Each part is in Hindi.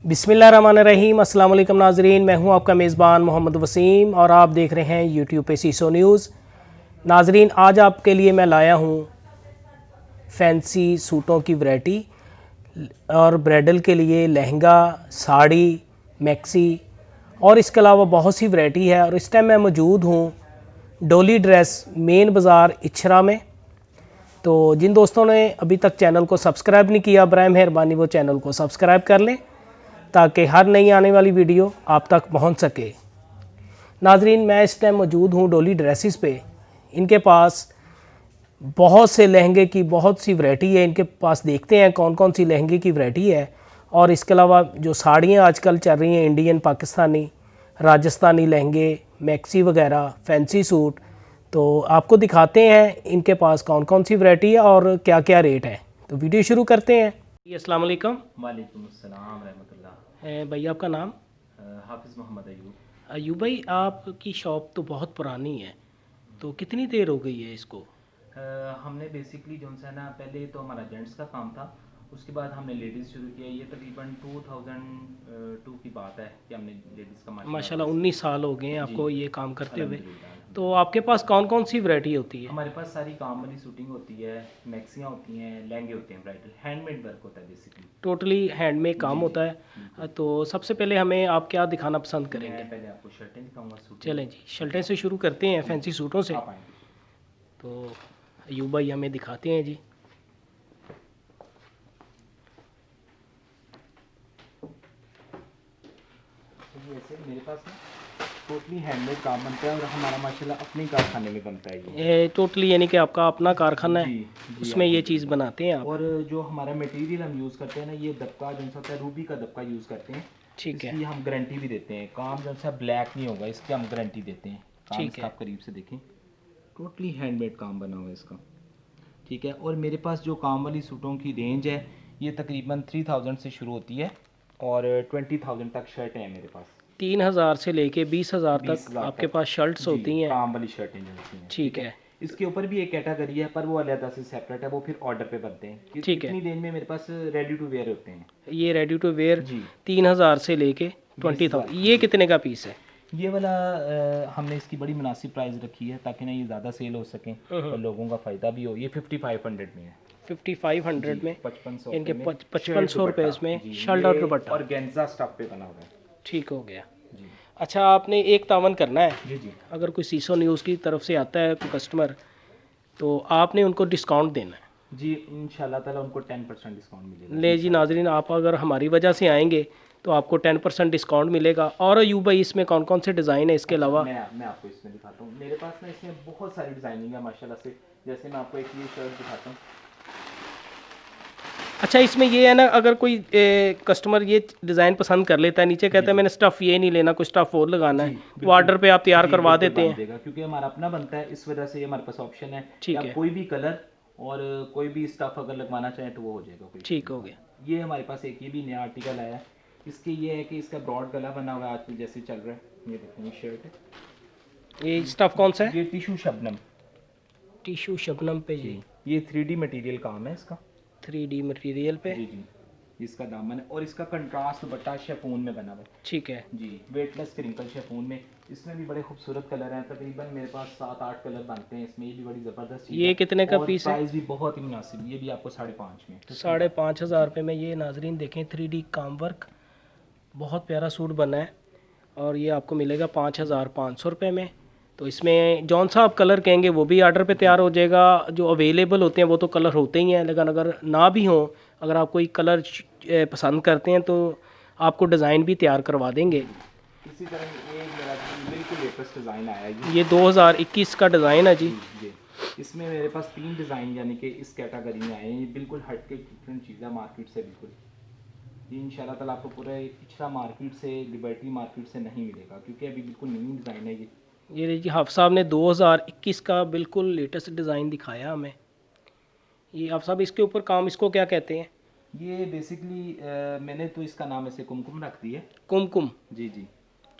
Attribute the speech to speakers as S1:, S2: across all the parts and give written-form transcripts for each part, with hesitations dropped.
S1: बिस्मिल्लाहिर्रहमानिर्रहीम। अस्सलाम वालेकुम नाजरीन, मैं हूं आपका मेज़बान मोहम्मद वसीम और आप देख रहे हैं यूट्यूब पे सीसो न्यूज़। नाजरीन, आज आपके लिए मैं लाया हूं फैंसी सूटों की वैरायटी और ब्राइडल के लिए लहंगा, साड़ी, मैक्सी और इसके अलावा बहुत सी वैरायटी है। और इस टाइम मैं मौजूद हूं डोली ड्रेस मेन बाज़ार इछरा में। तो जिन दोस्तों ने अभी तक चैनल को सब्सक्राइब नहीं किया, बराए मेहरबानी वो चैनल को सब्सक्राइब कर लें ताकि हर नई आने वाली वीडियो आप तक पहुंच सके। नाजरीन, मैं इस टाइम मौजूद हूं डोली ड्रेसेस पे। इनके पास बहुत से लहंगे की बहुत सी वैरायटी है। इनके पास देखते हैं कौन कौन सी लहंगे की वैरायटी है। और इसके अलावा जो साड़ियाँ आजकल चल रही हैं, इंडियन, पाकिस्तानी, राजस्थानी लहंगे, मैक्सी वगैरह, फैंसी सूट, तो आपको दिखाते हैं इनके पास कौन कौन सी वैरायटी है और क्या क्या रेट है। तो वीडियो शुरू करते हैं। अस्सलाम वालेकुम।
S2: वालेकुम अस्सलाम रहमतुल्लाह।
S1: भाई, आपका नाम?
S2: हाफिज़ मोहम्मद अयूब।
S1: अयूब भाई, आपकी शॉप तो बहुत पुरानी है, तो कितनी देर हो गई है इसको?
S2: हमने बेसिकली जो है ना, पहले तो हमारा जेंट्स का काम था, उसके बाद हमने लेडीज़ शुरू किया। ये तकरीबन 2002 की बात है कि हमने लेडीज़ का
S1: माशाल्लाह
S2: माशाल्लाह
S1: 19 साल हो गए हैं
S2: जी
S1: आपको ये काम करते हुए।
S2: अल्हम्दुलिल्लाह
S1: तो
S2: अल्हम्दुलिल्लाह।
S1: आपके पास कौन कौन सी वैरायटी होती है?
S2: हमारे पास सारी काम वाली शूटिंग होती है, मैक्सियाँ होती हैं, लहंगे होते हैं, ब्राइडल हैंडमेड वर्क होता है बेसिकली।
S1: टोटली हैंडमेड काम
S2: जी जी
S1: होता है।
S2: बिल्कुल।
S1: तो सबसे पहले हमें आप क्या दिखाना पसंद
S2: मैं
S1: करेंगे?
S2: पहले आपको शर्टें दिखाऊंगा, सूटें।
S1: चलें जी, शर्टें से शुरू करते हैं,
S2: जी
S1: फैंसी सूटों से।
S2: आप आएँ।
S1: तो अयूब भाई हमें दिखाते हैं जी।
S2: जी ऐसे मेरे पास ना टोटली हैंडमेड काम बनता है और हमारा माशाल्लाह अपने कारखाने में बनता है ये।
S1: ये टोटली यानी कि आपका अपना कारखाना है,
S2: जी जी
S1: उसमें ये चीज़
S2: अल्हम्दुलिल्लाह।
S1: बनाते हैं आप?
S2: और जो हमारा मटेरियल हम यूज़ करते हैं ना, ये दबका जो सा होता है, रूबी का दबका यूज़ करते हैं।
S1: ठीक है,
S2: इसकी हम गारंटी भी देते हैं, काम जो सा ब्लैक नहीं होगा, इसकी हम गारंटी देते हैं। काम
S1: ठीक
S2: इसका
S1: है।
S2: आप करीब से देखें, टोटली हैंडमेड काम बना हुआ है इसका। ठीक है। और मेरे पास जो काम वाली सूटों की रेंज है, ये तकरीबन 3000 से शुरू होती है और 20,000 तक शर्टें हैं मेरे पास।
S1: 3,000 से लेके 20,000 तक
S2: 20,000
S1: आपके
S2: तक
S1: पास शर्ट्स
S2: जी
S1: होती हैं?
S2: काम वाली शर्टें जो होती हैं। ठीक
S1: ठीक
S2: है।
S1: है,
S2: इसके ऊपर भी एक कैटेगरी है, पर वो अलग से सेपरेट है, वो फिर ऑर्डर पे बनते हैं कि
S1: ठीक है।
S2: इतनी रेंज में मेरे पास रेडी टू वेयर होते हैं।
S1: ये रेडी टू वेयर
S2: जी
S1: 3,000 से लेके
S2: 20,000
S1: 20,000, ये
S2: जी।
S1: कितने का पीस है?
S2: ये वाला हमने इसकी बड़ी मुनासिब प्राइस रखी है ताकि ना ये ज़्यादा सेल हो सकें और लोगों का फ़ायदा भी हो। ये 5500 में है।
S1: 5500
S2: जी
S1: में,
S2: 5500
S1: इनके
S2: रुपये में
S1: पचपन
S2: शर्ट
S1: सौ रुपये
S2: दुपट्टा।
S1: इसमें
S2: जी
S1: शर्ट और
S2: ये
S1: दुपट्टा।
S2: ऑर्गेन्जा स्टफ पे बना हुआ है।
S1: ठीक हो गया।
S2: जी
S1: अच्छा, आपने एक तावन करना है।
S2: जी जी
S1: अगर कोई सीसो न्यूज़ की तरफ से आता है कोई कस्टमर, तो आपने उनको डिस्काउंट देना है।
S2: जी इंशाल्लाह ताला उनको 10% डिस्काउंट मिलेगा
S1: ले जी
S2: इंशाल्लाह
S1: नाजरीन,
S2: ताला।
S1: आप अगर हमारी वजह से आएंगे तो आपको 10% डिस्काउंट मिलेगा। और अयूब भाई, इसमें कौन कौन से डिज़ाइन है इसके
S2: अच्छा
S1: अलावा?
S2: मैं आपको इसमें दिखाता हूँ। मेरे पास ना इसमें बहुत सारी डिज़ाइनिंग है माशाल्लाह से। जैसे मैं आपको एक ये शर्ट दिखाता हूँ।
S1: अच्छा, इसमें ये है ना, अगर कोई कस्टमर ये डिज़ाइन पसंद कर लेता है, नीचे
S2: जी
S1: कहता है
S2: जी
S1: मैंने स्टफ़ ये नहीं लेना, कुछ स्टफ़ और लगाना
S2: जी
S1: है, तो
S2: बिल्कुल।
S1: ऑर्डर पे आप तैयार
S2: जी
S1: करवा
S2: बिल्कुल
S1: देते
S2: बन
S1: हैं?
S2: देगा क्योंकि हमारा अपना बनता है, इस वजह से ये हमारे पास ऑप्शन है कि
S1: ठीक
S2: आप
S1: है,
S2: कोई भी कलर और कोई भी स्टफ अगर लगवाना चाहें तो वो हो जाएगा, कोई इशू
S1: ठीक
S2: नहीं
S1: हो गया।
S2: होगा। ये हमारे पास एक ये भी नया आर्टिकल आया है। इसके ये है कि इसका ब्रॉड गला बना हुआ है, आजकल जैसे चल रहा है। ये देखिए, ये शर्ट है।
S1: ये स्टफ़ कौन सा है?
S2: ये टिशू शबनम।
S1: टिशू शबनम पे
S2: जी
S1: जी।
S2: ये 3D मटेरियल काम है इसका।
S1: 3D मटेरियल पे।
S2: जी जी इसका दामन है और इसका कंट्रास्ट दुपट्टा शेफून में बना हुआ है।
S1: ठीक है।
S2: जी वेटलेस क्रिंकल शेफून में। इसमें भी बड़े खूबसूरत कलर हैं, तकरीबन मेरे पास 7-8 कलर बनते हैं इसमें। ये भी बड़ी ज़बरदस्त चीज़
S1: ये
S2: है
S1: कितने का
S2: और
S1: पीस है?
S2: प्राइस भी बहुत ही मुनासिब। ये भी आपको 5.5 में
S1: साढ़े
S2: 50 का।
S1: पाँच हज़ार
S2: जी
S1: रुपये में ये नाजरीन देखें, 3D काम वर्क, बहुत प्यारा सूट बना है। और ये आपको मिलेगा 5,500 रुपये में। तो इसमें जौन सा आप कलर कहेंगे वो भी आर्डर पे
S2: जी
S1: तैयार
S2: जी
S1: हो जाएगा। जो अवेलेबल होते हैं वो तो कलर होते ही हैं, लेकिन अगर ना भी हों, अगर आप कोई कलर पसंद करते हैं तो आपको डिज़ाइन भी तैयार करवा
S2: जी
S1: देंगे।
S2: जी इसी तरह ये मेरा बिल्कुल लेटेस्ट डिज़ाइन आया है ये।
S1: ये 2021 का डिज़ाइन है जी।
S2: जी जी इसमें मेरे पास 3 डिज़ाइन यानी कि इस कैटेगरी में आए हैं। ये बिल्कुल हट के डिफरेंट चीज़ है मार्केट से बिल्कुल। ये इंशाल्लाह ताला आपको पूरे इचरा मार्केट से, लिबर्टी मार्केट से नहीं मिलेगा क्योंकि अभी बिल्कुल न्यू डिज़ाइन है ये।
S1: ये जी हाफ साहब ने 2021 का बिल्कुल लेटेस्ट डिज़ाइन दिखाया हमें। ये आप साहब इसके ऊपर काम, इसको क्या कहते हैं?
S2: ये बेसिकली मैंने तो इसका नाम ऐसे कुमकुम रख दी है।
S1: कुमकुम।
S2: जी जी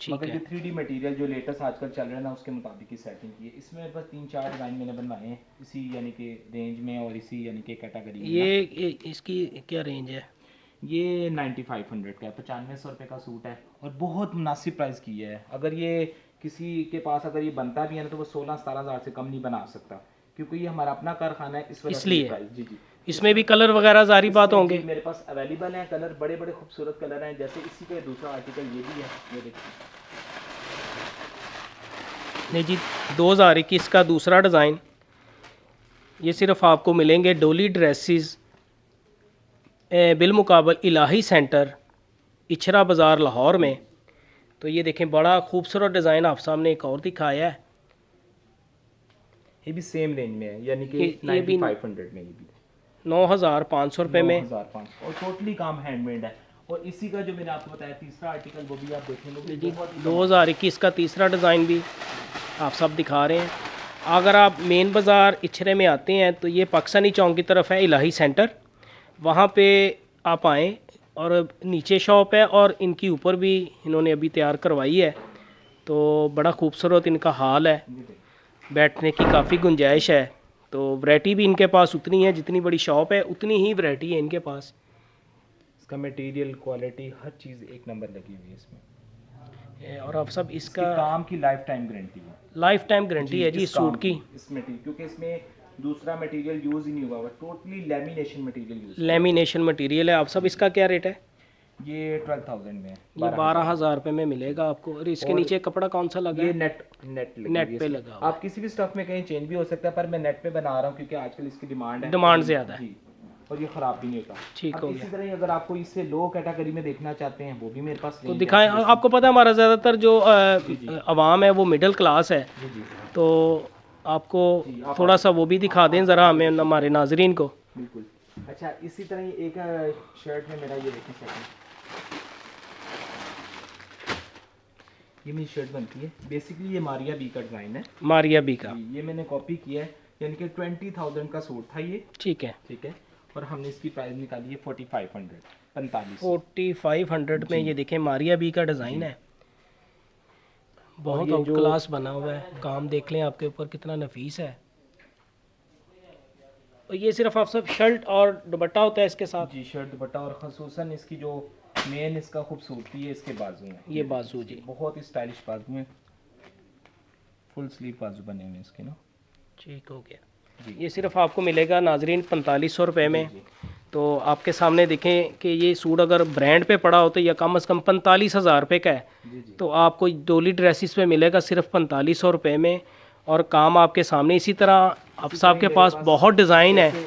S1: ठीक
S2: मगर
S1: है।
S2: ये 3D मटेरियल जो लेटेस्ट आजकल चल रहा है ना, उसके मुताबिक ही सेटिंग की है। इसमें मेरे पास 3-4 डिज़ाइन मैंने बनवाए हैं इसी यानी कि रेंज में और इसी यानी कि कैटेगरी में ना।
S1: ये इसकी क्या रेंज है?
S2: ये 9500 का है, 9500 रुपये का सूट है और बहुत मुनासिब प्राइस की है। अगर ये किसी के पास अगर ये बनता भी है ना तो वो 16-17 हज़ार से कम नहीं बना सकता, क्योंकि ये हमारा अपना कारखाना है, इस वजह से ये
S1: इसलिए
S2: प्राइस। जी जी।
S1: इसमें भी कलर वगैरह जारी बात
S2: इसमें
S1: होंगे।
S2: जी मेरे पास अवेलेबल हैं कलर, बड़े बड़े खूबसूरत कलर हैं। जैसे इसी का दूसरा आर्टिकल ये भी है, ये देखिए।
S1: नहीं जी, 2021 का दूसरा डिज़ाइन, ये सिर्फ आपको मिलेंगे डोली ड्रेसेस बिलमुकाबल इलाही सेंटर, इछरा बाज़ार लाहौर में। तो ये देखें, बड़ा खूबसूरत डिज़ाइन आप सामने एक और दिखाया है।
S2: ये भी सेम रेंज में है, यानी कि
S1: ये भी
S2: 9500 में, ये भी
S1: 9,500 रुपये में।
S2: 9500 और टोटली काम हैंडमेड है। और इसी का जो मैंने आपको बताया तीसरा आर्टिकल, वो भी आप देखेंगे
S1: जी,
S2: बहुत ही
S1: 2021 का तीसरा डिज़ाइन भी आप सब दिखा रहे हैं। अगर आप मेन बाज़ार इछरे में आते हैं तो ये पाकिस्तानी चौक की तरफ है इलाही सेंटर, वहाँ पे आप आएँ। और नीचे शॉप है और इनकी ऊपर भी इन्होंने अभी तैयार करवाई है, तो बड़ा खूबसूरत इनका हाल है,
S2: ये देखिए।
S1: बैठने की काफ़ी गुंजाइश है। तो वैरायटी भी इनके पास उतनी है, जितनी बड़ी शॉप है उतनी ही वैरायटी है इनके पास।
S2: इसका मटेरियल, क्वालिटी, हर चीज़ एक नंबर लगी हुई है इसमें।
S1: और आप सब
S2: इसका
S1: इसका
S2: काम की लाइफ टाइम गारंटी है।
S1: लाइफ टाइम गारंटी है जी
S2: इस
S1: इस सूट
S2: काम
S1: की।
S2: इस मटेरियल, क्योंकि इसमें दूसरा मटेरियल यूज़ ही नहीं हुआ, totally lamination material use.
S1: Lamination material है। आप सब इसका क्या रेट है?
S2: ये 12,000 में है,
S1: ये 12,000 रुपये में मिलेगा आपको। और इसके
S2: और
S1: नीचे कपड़ा कौन सा लगा
S2: ये
S1: है?
S2: नेट लगी
S1: नेट
S2: हुई है
S1: पे
S2: इसमें।
S1: लगा हुआ
S2: आप किसी भी स्टफ में कहीं चेंज भी हो सकता है, पर मैं नेट पे बना रहा हूँ क्योंकि आजकल इसकी डिमांड है।
S1: डिमांड ज़्यादा है।
S2: जी, और ये ख़राब भी नहीं होता।
S1: ठीक
S2: अब
S1: हो
S2: इसी
S1: गया।
S2: तरह ही अगर आपको इससे लो कैटेगरी में देखना चाहते हैं, वो भी मेरे पास
S1: तो
S2: range
S1: दिखाएं।
S2: है।
S1: आपको पता है हमारा ज़्यादातर जो
S2: जी।
S1: आवाम है वो मिडिल क्लास है,
S2: जी जी
S1: तो आपको
S2: जी, आप
S1: थोड़ा सा वो भी दिखा दें ज़रा हमें, हमारे नाजरीन को।
S2: बिल्कुल। अच्छा, इसी तरह ही एक शर्ट में मेरा ये देखें सेकंड, ये मेरी शर्ट बनती है। बेसिकली ये मारिया बी का डिज़ाइन है।
S1: मारिया बी का,
S2: जी, ये मैंने कॉपी किया है, यानी कि 20,000 का सूट था ये।
S1: ठीक है।
S2: ठीक है, और हमने इसकी प्राइस निकाली है 4500, 45।
S1: 4500 में
S2: जी।
S1: ये देखें मारिया बी का डिज़ाइन
S2: जी।
S1: है, बहुत
S2: ये
S1: आउट
S2: जो
S1: क्लास बना हुआ है। काम देख लें आपके ऊपर कितना नफीस है। और ये सिर्फ आप सब शर्ट और दुपट्टा होता है इसके साथ?
S2: जी, शर्ट दुपट्टा, और खसूसन इसकी जो मेन इसका खूबसूरती है इसके बाजू हैं।
S1: ये बाजू जी,
S2: बहुत ही स्टाइलिश बाजू हैं, फुल स्लीव बाजू बने हुए हैं इसके ना।
S1: ठीक हो गया।
S2: जी।
S1: ये सिर्फ आपको मिलेगा नाजरीन 4500 रुपये में।
S2: जी,
S1: तो आपके सामने देखें कि ये सूट अगर ब्रांड पे पड़ा हो तो यह कम से कम 45,000 रुपये का है,
S2: जी जी।
S1: तो आपको डोली ड्रेसेस पे मिलेगा सिर्फ 4500 रुपये में। और काम आपके सामने। इसी तरह आप साहब के पास बहुत डिज़ाइन है,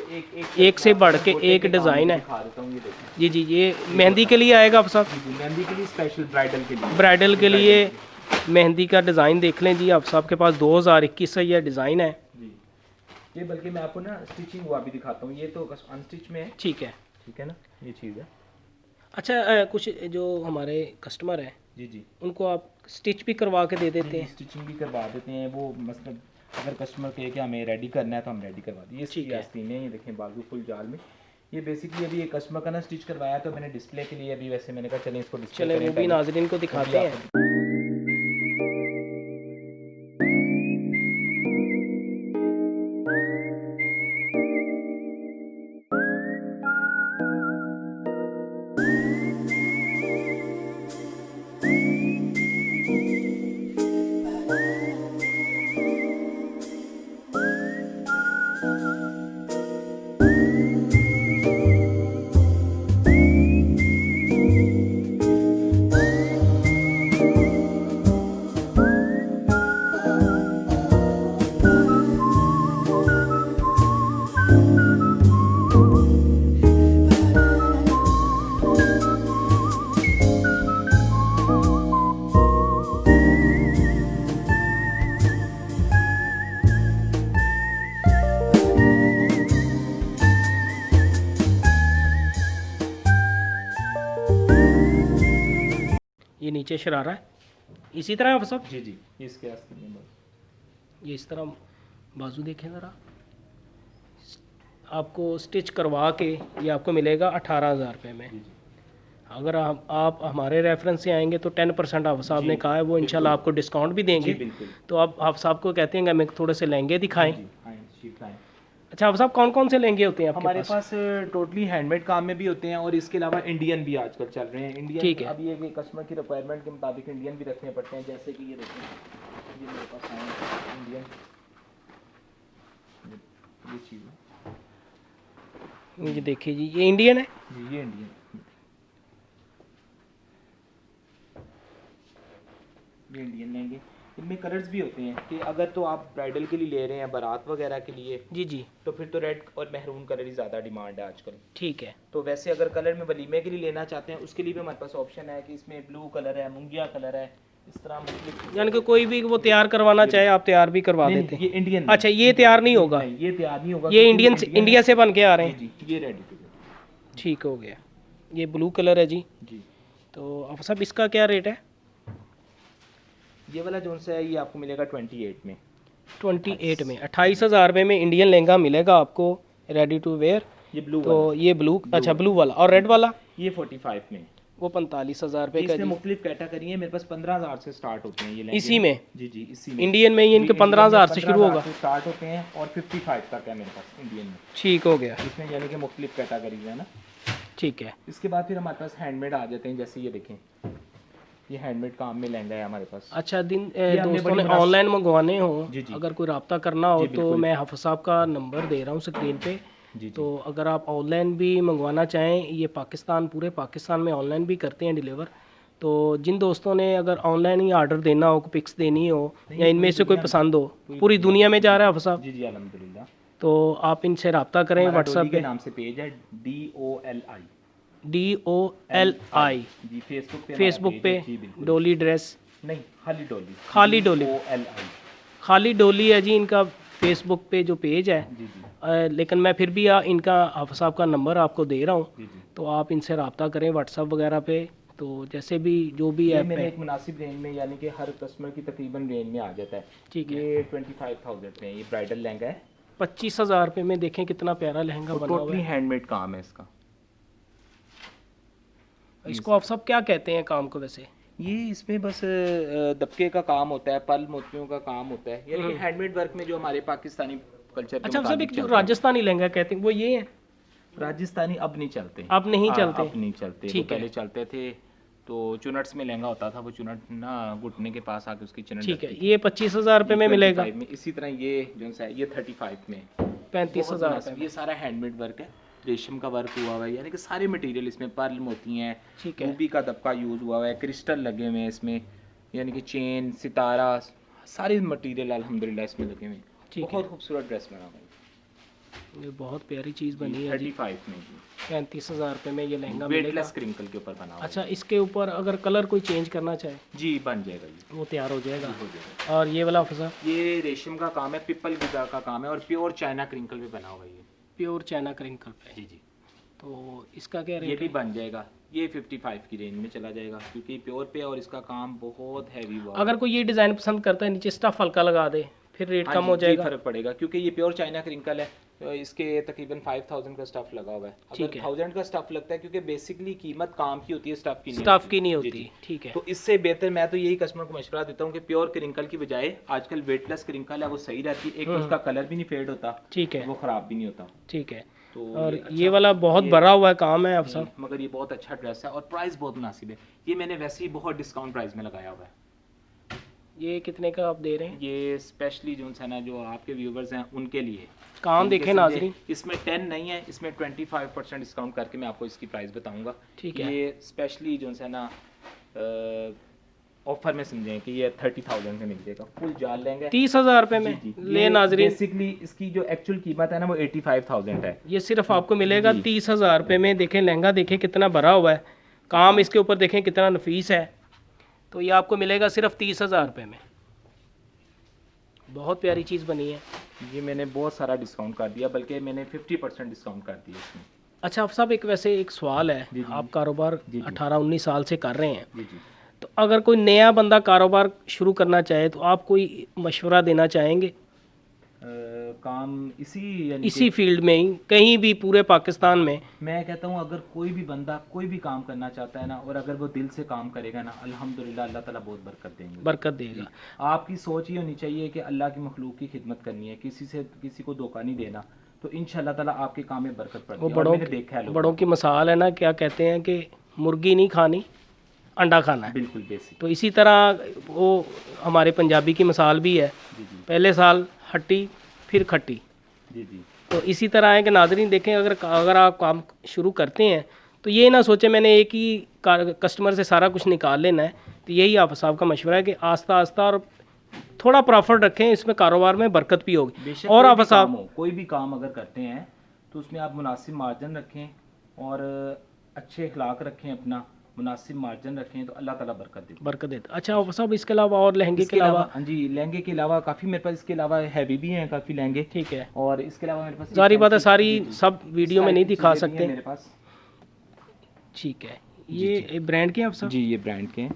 S1: एक से बढ़ के एक डिज़ाइन है।
S2: दिखा देता हूँ, ये देखिए।
S1: जी जी, ये मेहंदी के लिए आएगा आप साहब,
S2: जी, मेहंदी के लिए स्पेशल, ब्राइडल के लिए।
S1: ब्राइडल के लिए मेहंदी का डिज़ाइन देख लें जी। आप साहब के पास 2021 से यह डिज़ाइन है
S2: जी, ये बल्कि मैं आपको ना स्टिचिंग हुआ भी दिखाता हूँ। ये तो अनस्टिच में है।
S1: ठीक है।
S2: ठीक है ना, ये चीज़ है।
S1: अच्छा, कुछ जो हमारे कस्टमर हैं
S2: जी जी,
S1: उनको आप स्टिच भी करवा के दे देते हैं?
S2: स्टिचिंग भी करवा देते हैं। वो मतलब अगर कस्टमर कहे कि हमें रेडी करना है तो हम रेडी करवा दिए।
S1: ठीक है।
S2: आस्तीन है, ये देखें बाजू फुल जाल में। ये बेसिकली अभी एक कस्टमर का ना स्टिच करवाया, तो मैंने डिस्प्ले के लिए अभी, वैसे मैंने कहा चलें इसको डिस्प्ले
S1: चले
S2: करें
S1: वो भी
S2: पहले।
S1: नाजरीन को दिखाते हैं। ये नीचे शरारा है, इसी तरह आप सब।
S2: जी जी, इसके आस्तीन में बस।
S1: ये इस तरह बाजू देखें ज़रा, आपको स्टिच करवा के ये आपको मिलेगा 18,000 रुपये में।
S2: जी जी,
S1: अगर आप हमारे रेफरेंस से आएंगे तो 10% आप साहब ने
S2: जी,
S1: कहा है, वो इंशाल्लाह आपको डिस्काउंट भी
S2: जी
S1: देंगे।
S2: बिल्कुल।
S1: तो आप साहब को कहते हैं कि हमें थोड़े से लहंगे दिखाएं।
S2: जी, आएं, शीट आएं।
S1: अच्छा, अब साहब कौन कौन से लहंगे होते हैं आपके
S2: हमारे
S1: पास?
S2: पास टोटली हैंडमेड काम में भी होते हैं और इसके अलावा इंडियन भी आजकल चल रहे हैं।
S1: ठीक
S2: इंडियन
S1: है।
S2: अब ये कस्टमर की रिक्वायरमेंट के मुताबिक इंडियन भी रखने पड़ते हैं। जैसे कि ये देखें, ये मेरे पास आए हैं इंडियन, ये चीज़ है
S1: ये देखिए जी, ये इंडियन है।
S2: जी, ये इंडियन, ये इंडियन लेंगे। इनमें कलर्स भी होते हैं कि अगर तो आप ब्राइडल के लिए ले रहे हैं, बारात वगैरह के लिए,
S1: जी जी,
S2: तो फिर तो रेड और महरून कलर ही ज़्यादा डिमांड है आजकल।
S1: ठीक है।
S2: तो वैसे अगर कलर में वलीमे के लिए लेना चाहते हैं, उसके लिए भी हमारे पास ऑप्शन है कि इसमें ब्लू कलर है, मुंगिया कलर है, इस तरह मुख्तलिफ।
S1: यानी कि कोई भी वो तैयार करवाना चाहे आप तैयार भी करवा
S2: नहीं
S1: देते
S2: नहीं,
S1: हैं।
S2: ये इंडियन
S1: अच्छा, ये तैयार नहीं होगा,
S2: नहीं, ये तैयार नहीं होगा,
S1: ये
S2: क्योंकि
S1: इंडियन
S2: है।
S1: इंडिया से बन के आ रहे
S2: जी
S1: हैं।
S2: जी, ये रेडी टू गो।
S1: ठीक हो गया। ये ब्लू कलर है जी।
S2: जी,
S1: तो अब साहब इसका क्या रेट है?
S2: ये वाला जोन सा है, ये आपको मिलेगा 28 में।
S1: 28 में, 28,000 रुपये में इंडियन लहंगा मिलेगा आपको, रेडी टू वेयर।
S2: ये ब्लू
S1: तो
S2: वाला,
S1: ये ब्लू, अच्छा ब्लू वाला, और रेड वाला
S2: ये 45 में।
S1: वो 45,000 रुपये का
S2: इसमें
S1: जी।
S2: मुख्तलिफ कैटेगरी है, मेरे पास 15,000 से स्टार्ट होते हैं ये लहंगे।
S1: इसी में?
S2: जी जी, इसी में।
S1: इंडियन में ये इनके
S2: जी,
S1: 15,000 से शुरू
S2: 15,000
S1: होगा।
S2: से स्टार्ट होते हैं और 55 तक है मेरे पास इंडियन में।
S1: ठीक हो गया।
S2: इसमें यानी कि मुख्तलिफ कैटेगरी है ना।
S1: ठीक है।
S2: इसके बाद फिर हमारे पास हैंडमेड आ जाते हैं। जैसे ये देखें, ये हैंडमेड काम में लहंगा है हमारे पास।
S1: अच्छा,
S2: हमने
S1: दोस्तों
S2: बड़ी
S1: ने
S2: मुनासिब-
S1: ऑनलाइन मंगवाने हो,
S2: जी, जी।
S1: अगर कोई रब्ता करना हो
S2: जी,
S1: तो
S2: बिल्कुल।
S1: मैं हाफिज़ साहब का नंबर दे रहा हूँ स्क्रीन पे।
S2: जी जी,
S1: तो अगर आप ऑनलाइन भी मंगवाना चाहें, ये पाकिस्तान, पूरे पाकिस्तान में ऑनलाइन भी करते हैं डिलीवर। तो जिन दोस्तों ने अगर ऑनलाइन ही आर्डर देना हो, पिक्स देनी हो,
S2: नहीं,
S1: या इनमें
S2: पूरी
S1: से कोई
S2: दुनिया में-
S1: पसंद हो,
S2: पूरी
S1: पूरी
S2: दुनिया
S1: दुनिया में जा रहा है हाफिज़ साहब,
S2: जी जी, अल्हम्दुलिल्लाह।
S1: तो आप इनसे रब्ता करें
S2: हमारा
S1: व्हाट्सएप
S2: डोली के
S1: पे।
S2: नाम से पेज है, DOLI।
S1: DOLI
S2: जी, फेसबुक पे
S1: फेसबुक
S2: हमारा
S1: पे
S2: पेज है। जी बिल्कुल।
S1: डोली ड्रेस,
S2: नहीं, खाली डोली।
S1: खाली डोली।
S2: DOLI।
S1: खाली डोली है जी इनका फेसबुक पे जो पेज है।
S2: जी जी,
S1: लेकिन मैं फिर भी इनका हाफिज़ साहब का नंबर आपको दे रहा हूँ,
S2: जी जी।
S1: तो आप इनसे रब्ता करें व्हाट्सएप वगैरह पे। तो जैसे भी जो भी
S2: ये
S1: ऐप
S2: मैंने
S1: है,
S2: एक मुनासिब रेंज में, यानी कि हर कस्टमर की तकरीबन रेंज में आ जाता है।
S1: ठीक है।
S2: ये 25,000 में ये ब्राइडल लहंगा है
S1: 25,000 रुपये में देखें कितना प्यारा लहंगा
S2: और
S1: बना हुआ
S2: टोटली
S1: है।
S2: हैंडमेड काम है इसका।
S1: इसको आप सब क्या कहते हैं काम को वैसे?
S2: ये इसमें बस दबके का काम होता है, पल मोतियों का काम होता है, यानी कि हैंडमेड वर्क में जो हमारे पाकिस्तानी कल्चर के
S1: अच्छा, सब
S2: मुताबिक
S1: एक जो
S2: चलता है।
S1: राजस्थानी लहंगा कहते हैं वो ये है?
S2: राजस्थानी अब नहीं चलते।
S1: अब नहीं चलते।
S2: अब नहीं चलते। वो
S1: ठीक है।
S2: पहले चलते थे, तो चुनट्स में लहंगा होता था, वो चुनट ना घुटने के पास आके उसकी चुनट
S1: ठीक है,
S2: लगती थी।
S1: ये 25,000 रुपये में
S2: 25
S1: मिलेगा।
S2: में। इसी तरह ये जो सा है, ये 35 में।
S1: 35,000
S2: बहुत
S1: रुपये
S2: मुनासिब।
S1: में।
S2: ये सारा हैंडमेड वर्क है, रेशम का वर्क हुआ हुआ है, यानी कि सारे मटेरियल इसमें, पर्ल मोती हैं,
S1: ठीक है।
S2: रूबी का दबका यूज़ हुआ हुआ है, क्रिस्टल लगे हुए हैं इसमें, यानी कि चेन, सितारा, सारे मटेरियल अल्हम्दुलिल्लाह इसमें लगे हुए हैं।
S1: ठीक है।
S2: बहुत खूबसूरत ड्रेस बना हुआ है।
S1: ये बहुत प्यारी चीज़ बनी है जी।
S2: 35 में
S1: 35,000 रुपये में ये लहंगा मिलेगा।
S2: वेटलेस क्रिंकल के ऊपर बना हुआ है।
S1: अच्छा, इसके ऊपर अगर कलर कोई चेंज करना चाहे
S2: जी, बन जाएगा ये,
S1: वो तैयार हो जाएगा।
S2: हो जाएगा।
S1: और ये वाला ऑफिसर
S2: ये रेशम का काम है, पिपल गिजा का काम है और प्योर चाइना क्रिंकल पे बना हुआ है ये।
S1: प्योर चाइना क्रिंकल पे।
S2: जी जी,
S1: तो इसका क्या
S2: ये
S1: रेट
S2: भी
S1: है?
S2: बन जाएगा, ये 55 की रेंज में चला जाएगा, क्योंकि प्योर पे और इसका काम बहुत हैवी हुआ।
S1: अगर कोई ये डिज़ाइन पसंद करता है, नीचे स्टफ हल्का लगा दे, फिर रेट
S2: हाँ
S1: कम
S2: जी,
S1: हो
S2: जी,
S1: जाएगा।
S2: फर्क पड़ेगा, क्योंकि ये प्योर चाइना क्रिंकल है, तो इसके तकरीबन 5,000 का स्टफ लगा हुआ है।
S1: ठीक
S2: अगर
S1: है।
S2: 1000 का स्टफ लगता है, क्योंकि बेसिकली कीमत काम की होती है, स्टफ की नहीं
S1: स्टफ की नहीं
S2: जी,
S1: होती।
S2: जी।
S1: ठीक है।
S2: तो इससे बेहतर मैं तो यही कस्टमर को मशवरा देता हूँ कि प्योर क्रिंकल की बजाय आजकल वेटलेस क्रिंकल है, वो सही रहती है। एक तो उसका कलर भी नहीं फेड होता,
S1: ठीक है।
S2: वो खराब भी नहीं होता।
S1: ठीक है।
S2: तो
S1: और
S2: अच्छा-
S1: ये वाला बहुत
S2: ये-
S1: भरा हुआ काम है आप सब।
S2: मगर ये बहुत अच्छा ड्रेस है और प्राइस बहुत मुनासिब है। ये मैंने वैसे ही बहुत डिस्काउंट प्राइस में लगाया हुआ है।
S1: ये कितने का आप दे रहे हैं?
S2: ये स्पेशली जो है ना, जो आपके व्यूवर्स हैं उनके लिए
S1: काम
S2: उनके
S1: देखें
S2: समझे,
S1: नाजरीन।
S2: इसमें 10 नहीं है, इसमें 25% डिस्काउंट करके मैं आपको इसकी प्राइस बताऊंगा।
S1: ठीक है।
S2: ये स्पेशली जो है ना ऑफर में समझें कि ये 30,000 में मिल जाएगा, फुल जाल लेंगे
S1: 30,000 रुपये में ले नाजरीन।
S2: बेसिकली इसकी जो एक्चुअल कीमत है ना, वो 85,000 है।
S1: ये सिर्फ आपको मिलेगा
S2: जी।
S1: 30,000 रुपये में। देखें लहंगा, देखें कितना भरा हुआ है, काम इसके ऊपर देखें कितना नफीस है। तो ये आपको मिलेगा सिर्फ 30,000 रुपये में। बहुत प्यारी चीज़ बनी है।
S2: ये मैंने बहुत सारा डिस्काउंट कर दिया, बल्कि मैंने 50% डिस्काउंट कर दिया इसमें।
S1: अच्छा आप साहब, एक वैसे एक सवाल है,
S2: जी, जी।
S1: आप कारोबार
S2: जी, जी।
S1: 18-19 साल से कर रहे हैं,
S2: जी जी,
S1: तो अगर कोई नया बंदा कारोबार शुरू करना चाहे तो आप कोई मशवरा देना चाहेंगे?
S2: काम इसी यानी
S1: इसी फील्ड में ही कहीं भी पूरे पाकिस्तान में?
S2: मैं कहता हूँ, अगर कोई भी बंदा कोई भी काम करना चाहता है ना, और अगर वो दिल से काम करेगा ना, अल्हम्दुलिल्लाह अल्लाह ताला बहुत बरकत देंगे।
S1: बरकत देगा।
S2: आपकी सोच ये होनी चाहिए कि अल्लाह की मखलूक की खिदमत करनी है, किसी को धोखा नहीं देना। तो इंशाल्लाह ताला आपके काम में बरकत पड़ती
S1: वो
S2: है। और मैंने देखा है लोगों
S1: बड़ों की मिसाल है ना, क्या कहते हैं कि मुर्गी नहीं खानी, अंडा खाना है।
S2: बिल्कुल बेसिक।
S1: तो इसी तरह वो हमारे पंजाबी की मिसाल भी है,
S2: जी जी
S1: पहले साल हट्टी फिर खट्टी।
S2: जी जी
S1: तो इसी तरह है कि नाज़रीन देखें, अगर आप काम शुरू करते हैं तो ये ना सोचें मैंने एक ही कस्टमर से सारा कुछ निकाल लेना है। तो यही आप साहब का मशवरा है कि आस्ता आस्ता और थोड़ा प्रॉफिट रखें, इसमें कारोबार में बरकत भी होगी।
S2: बेशक
S1: और
S2: कोई
S1: आप
S2: भी काम
S1: साहब
S2: हो, कोई भी काम अगर करते हैं तो उसमें आप मुनासिब मार्जिन रखें और अच्छे अखलाक रखें, अपना मुनासिब मार्जिन रखें, तो अल्लाह ताला बरकत देते हैं।
S1: बरकत देता। अच्छा आप साहब, इसके अलावा और लहंगे के
S2: इसके
S1: अलावा?
S2: हाँ जी, लहंगे के अलावा काफ़ी मेरे पास इसके अलावा हैवी भी हैं काफ़ी लहंगे।
S1: ठीक है,
S2: और इसके अलावा मेरे पास
S1: जारी बात है सारी
S2: जी जी
S1: सब वीडियो में नहीं
S2: इस टाइप की
S1: दिखा
S2: चीज़ें भी हैं
S1: सकते।
S2: मेरे पास।
S1: ठीक है,
S2: जी जी
S1: ये ब्रांड के हैं आप साहब?
S2: जी, ये ब्रांड के हैं।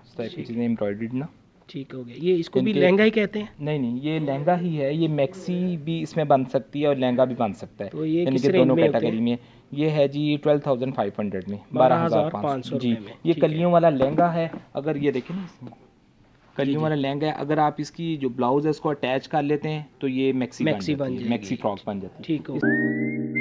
S2: इस टाइप की
S1: ठीक
S2: चीज़ें एम्ब्रॉयडर्ड ना।
S1: ठीक हो गया, ये इसको भी
S2: इनके
S1: लहंगा ही कहते हैं?
S2: नहीं नहीं, ये लहंगा ही है। ये मैक्सी भी इसमें बन सकती है और लहंगा भी बन सकता है,
S1: तो ये
S2: यानी
S1: किस
S2: कि
S1: रेंज
S2: दोनों
S1: में होते
S2: कैटेगरी
S1: हैं?
S2: में। ये है जी 12,500 में,
S1: 12,500
S2: जी।
S1: रुपये में।
S2: ये
S1: ठीक है,
S2: कलियों वाला लहंगा है। अगर ये देखें ना, इसमें कलियों
S1: जी।
S2: वाला लहंगा है, अगर आप इसकी जो ब्लाउज है उसको अटैच कर लेते हैं तो ये मैक्सी बन
S1: मैक्सी बन
S2: जाती है, मैक्सी
S1: जाएगी।
S2: फ्रॉक बन जाती
S1: ठीक हो।
S2: है।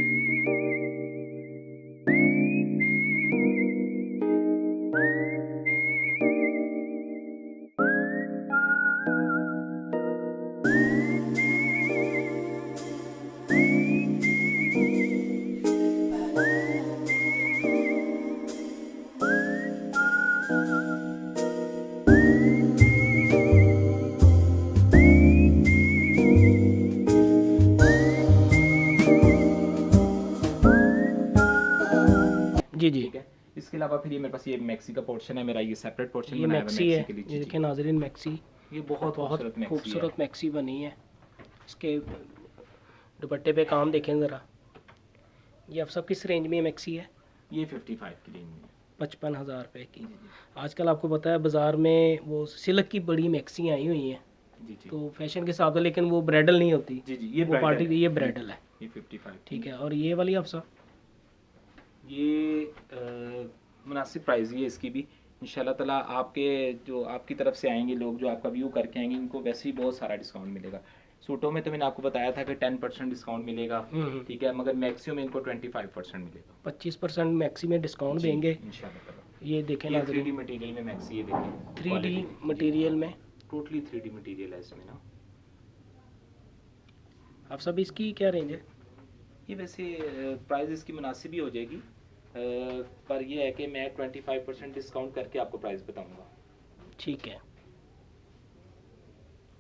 S1: जी जी,
S2: ठीक है। इसके अलावा फिर ये मेरे पास ये मैक्सी का पोर्शन है मेरा, ये सेपरेट पोर्शन
S1: ये
S2: बनाया हुआ है
S1: मैक्सी है।
S2: मैक्सी के लिए।
S1: ये
S2: जी
S1: देखिए
S2: जी,
S1: नाजरीन, मैक्सी
S2: ये बहुत खूबसूरत मैक्सी है।
S1: खूबसूरत मैक्सी बनी है। इसके दुपट्टे पे काम देखें ज़रा। ये अब सब किस रेंज में मैक्सी है?
S2: ये 55 की रेंज में है।
S1: 55,000 रुपये की।
S2: जी जी
S1: आजकल आपको पता है बाज़ार में वो सिल्क की बड़ी मैक्सी आई हुई हैं,
S2: जी जी
S1: तो फैशन के हिसाब से, लेकिन वो ब्राइडल नहीं होती।
S2: जी जी, ये
S1: वो पार्टी,
S2: ब्राइडल है।
S1: ये
S2: जी,
S1: ब्राइडल है।
S2: ये 55
S1: ठीक है, और ये वाली आप साहब?
S2: ये मुनासिब प्राइस ही है इसकी भी। इंशाल्लाह ताला आपके जो आपकी तरफ से आएंगे लोग, जो आपका व्यू करके आएंगे, इनको वैसे ही बहुत सारा डिस्काउंट मिलेगा। सूटों में तो मैंने आपको बताया था कि 10% डिस्काउंट मिलेगा, ठीक है, मगर मैक्सिमम इनको 25% मिलेगा।
S1: 25% मैक्सी में डिस्काउंट
S2: जी,
S1: देंगे।
S2: इंशाल्लाह ताला।
S1: ये देखें
S2: ये 3D
S1: नाजरीन,
S2: मटेरियल में मैक्सी, ये देखें
S1: 3D मटेरियल में।
S2: टोटली 3D मटेरियल है इसमें ना।
S1: आप सब इसकी क्या रेंज है?
S2: ये वैसे प्राइस इसकी मुनासिब ही हो जाएगी, पर ये है कि मैं 25% डिस्काउंट करके आपको प्राइस बताऊंगा।
S1: ठीक है,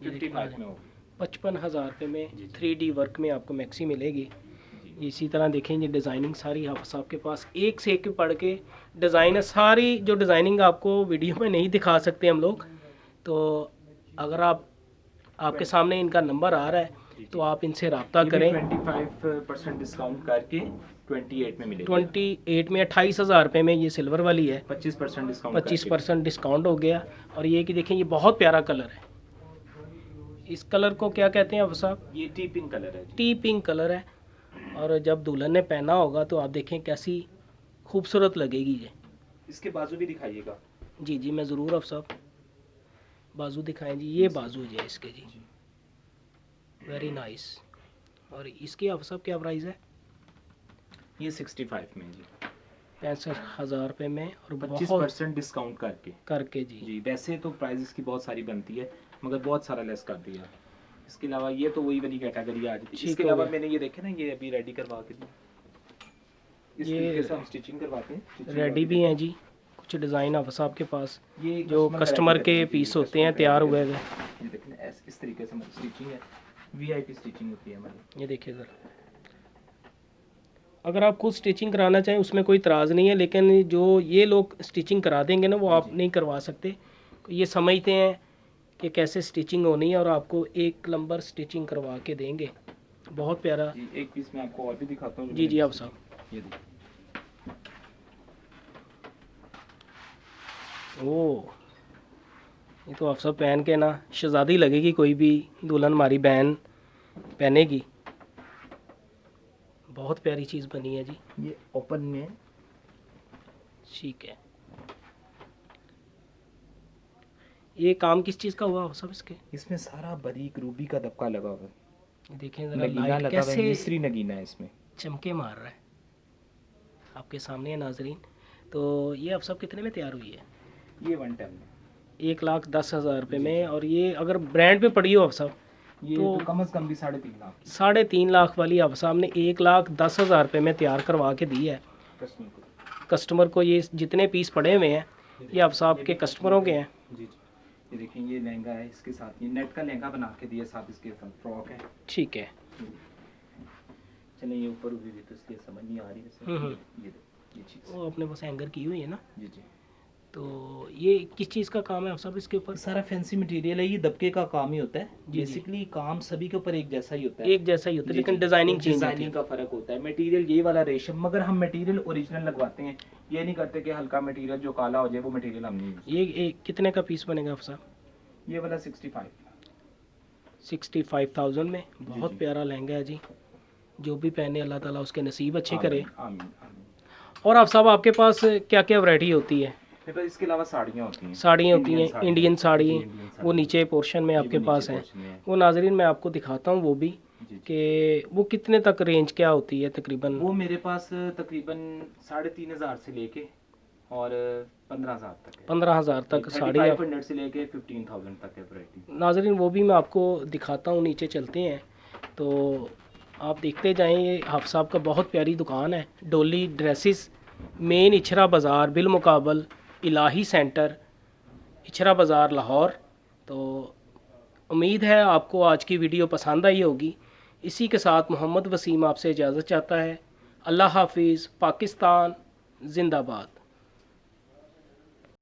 S2: 55 में होगी।
S1: 55,000 रुपये में
S2: जी, जी।
S1: 3D वर्क में आपको मैक्सी मिलेगी।
S2: जी
S1: इसी तरह देखेंगे डिज़ाइनिंग सारी हाफिज़ साहब के पास एक से एक पढ़ के डिज़ाइन है सारी। जो डिज़ाइनिंग आपको वीडियो में नहीं दिखा सकते हम लोग, तो अगर आपके सामने इनका नंबर आ रहा है तो आप इनसे रब्ता करें।
S2: 25% डिस्काउंट करके 28 में मिलेगी।
S1: 28 में 28,000 रुपये में ये सिल्वर वाली है।
S2: 25% डिस्काउंट
S1: 25% डिस्काउंट हो गया। और ये कि देखें, ये बहुत प्यारा कलर है। इस कलर को क्या कहते हैं अब साहब?
S2: ये टी पिंक कलर है जी।
S1: टी पिंक कलर है। और जब दुल्हन ने पहना होगा तो आप देखें कैसी खूबसूरत लगेगी ये।
S2: इसके बाजू भी दिखाइएगा।
S1: जी जी, मैं ज़रूर अब साहब बाजू दिखाएं जी। ये बाजू जी है इसके जी, वेरी नाइस। और इसकी अब साहब क्या प्राइस है?
S2: ये 65 में जी,
S1: 65,000 रुपये में, और
S2: 25% डिस्काउंट
S1: करके जी।
S2: जी। वैसे तो प्राइस इसकी बहुत सारी बनती है, मगर बहुत सारा लेस कर दिया। इसके अलावा ये तो वही वाली कैटेगरी आ जाती है। इसके
S1: हो
S2: अलावा
S1: गया।
S2: मैंने ये देखे ना, ये अभी रेडी करवा के दी। इस
S1: ये
S2: तरीके से हम स्टिचिंग करवाते हैं। स्टिचिंग
S1: रेडी भी हैं जी, कुछ डिज़ाइन अब साहब के पास
S2: ये
S1: जो कस्टमर के पीस होते हैं तैयार हुए हुए।
S2: ये देखें ना, इस तरीके से हमारी स्टिचिंग है, वीआईपी स्टिचिंग होती है हमारी।
S1: ये देखिए ज़रा, अगर आप खुद स्टिचिंग कराना चाहें उसमें कोई इतराज़ नहीं है, लेकिन जो ये लोग स्टिचिंग करा देंगे ना, वो आप
S2: जी।
S1: नहीं करवा सकते। ये समझते हैं कि कैसे स्टिचिंग होनी है और आपको एक नंबर स्टिचिंग करवा के देंगे। बहुत प्यारा
S2: जी। एक पीस मैं आपको और भी दिखाता हूँ।
S1: जी जी आप साहब।
S2: ये देखिए,
S1: ओह, ये तो आप सब पहन के ना शहज़ादी लगेगी, कोई भी दुल्हन हमारी बहन पहनेगी। बहुत प्यारी चीज़ बनी है जी।
S2: ये ओपन में
S1: ठीक है, ये काम किस चीज़ का हुआ हो सब इसके?
S2: इसमें सारा बारीक रूबी का दबका लगा हुआ है,
S1: देखें ज़रा
S2: नगीना
S1: लाइट
S2: लगा हुआ है,
S1: कैसे
S2: मिस्री नगीना है इसमें।
S1: चमके मार रहा है आपके सामने है नाजरीन। तो ये अब सब कितने में तैयार हुई है?
S2: ये 110 में,
S1: 1,10,000 रुपये में। और ये अगर ब्रांड पे पड़ी हो अब सब
S2: ये
S1: तो
S2: तो कम से कम भी 3.5 लाख की
S1: 3.5 लाख वाली अब साहब ने 1,10,000 रुपये में तैयार करवा के दी है
S2: कस्टमर को।
S1: कस्टमर को। ये जितने पीस पड़े हुए हैं ये अब साहब के कस्टमरों के हैं।
S2: जी जी, ये देखिए ये लहंगा है, इसके साथ ये नेट का लहंगा बना के दिया, साथ इसके साथ फ्रॉक है।
S1: ठीक है।
S2: चलिए ये ऊपर हुई भी तो इसलिए समझ नहीं आ रही
S1: हम्म।
S2: ये चीज़।
S1: वो अपने पास हैंगर की हुई है ना।
S2: जी जी,
S1: तो ये किस चीज़ का काम है अब साहब इसके ऊपर?
S2: सारा फैंसी मटेरियल है, ये दबके का काम ही होता है।
S1: जी, जी।
S2: बेसिकली काम सभी के ऊपर एक जैसा ही होता है,
S1: एक जैसा ही होता है
S2: जी,
S1: लेकिन
S2: जी।
S1: डिज़ाइनिंग चेंज होती है।
S2: डिजाइनिंग का फर्क होता है। मटेरियल ये वाला रेशम, मगर हम मटेरियल ओरिजिनल लगवाते हैं, ये नहीं करते कि हल्का मटेरियल जो काला हो जाए वो मटेरियल हम नहीं use।
S1: ये कितने का पीस बनेगा अब साहब?
S2: ये वाला 65।
S1: 65,000 में। बहुत
S2: जी।
S1: प्यारा लहंगा है जी। जो भी पहने अल्लाह ताला उसके नसीब अच्छे करे।
S2: आमीन आमीन।
S1: और आप साहब आपके पास क्या क्या वैरायटी होती है?
S2: मेरे पास इसके अलावा साड़ियाँ होती हैं,
S1: साड़ियाँ होती हैं, इंडियन साड़ी।
S2: जी, इंडियन साड़ी।
S1: वो नीचे पोर्शन में
S2: जी,
S1: आपके
S2: वो
S1: पास
S2: नीचे
S1: है।
S2: portion में है।
S1: वो नाजरीन मैं आपको दिखाता हूँ वो भी
S2: जी, जी।
S1: कि वो कितने तक रेंज क्या होती है तकरीबन।
S2: वो मेरे पास तकरीबन 3,500 से लेके और 15,000 तक है।
S1: 15,000 तक साड़ी आप
S2: 3,500 से लेके 15,000 तक है वैरायटी।
S1: नाजरीन वो भी मैं आपको दिखाता हूँ। नीचे चलते हैं तो आप देखते जाएं। ये हाफ साहब का बहुत प्यारी दुकान है, डोली ड्रेसेस, मेन इछरा बाज़ार बिलमुकाबल इलाही सेंटर, इछरा बाज़ार लाहौर। तो उम्मीद है आपको आज की वीडियो पसंद आई होगी। इसी के साथ मोहम्मद वसीम आपसे इजाज़त चाहता है। अल्लाह हाफिज़। पाकिस्तान जिंदाबाद।